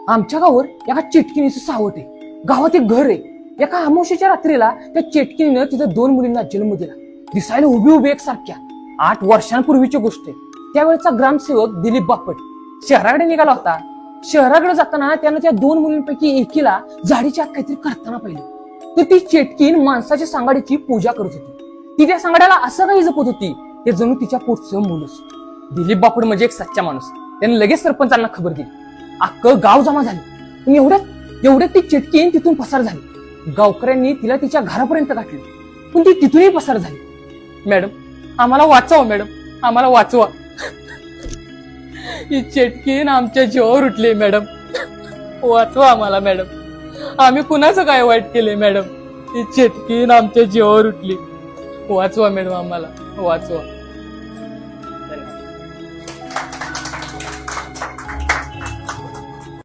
आमच्या गावावर एका चिटकिनीचं सावट आहे. गावात एक घर आहे. एका अमावस्येच्या रात्रीला त्या चिटकिनीनं तिथं 2 मुलींना जन्म दिला. दिसायला उभी उभी एकसारख्या. 8 वर्षांपूर्वीची गोष्ट आहे. त्यावेळेचा ग्रामसेवक दिलीप बापट शहराकडे निघाला होता. शहराकडे जाताना त्यानं त्या 2 मुलींपैकी एकीला झाडीच्या आत काहीतरी करताना पाहिलं. तर ती चेटकीन माणसाच्या सांगाडीची पूजा करत होती. ती त्या सांगाड्याला असं काही जपत होती ते जणू तिच्या पोटचं मूलच. दिलीप बापट म्हणजे एक सच्चा माणूस. त्याने लगेच सरपंचांना खबर दिली. अख्खं गाव जमा झालं. पण एवढ्यात ती चेटकीन तिथून पसार झाली. गावकऱ्यांनी तिला तिच्या घरापर्यंत गाठली, पण ती तिथूनही पसार झाली. मॅडम, आम्हाला वाचवा मॅडम, आम्हाला वाचवा. ही चेटकीन आमच्या जीवावर उठली मॅडम, वाचवा आम्हाला मॅडम. आम्ही कुणाचं काय वाईट केले मॅडम? ही चेटकीन आमच्या जीवावर उठली, वाचवा मॅडम, आम्हाला वाचवा.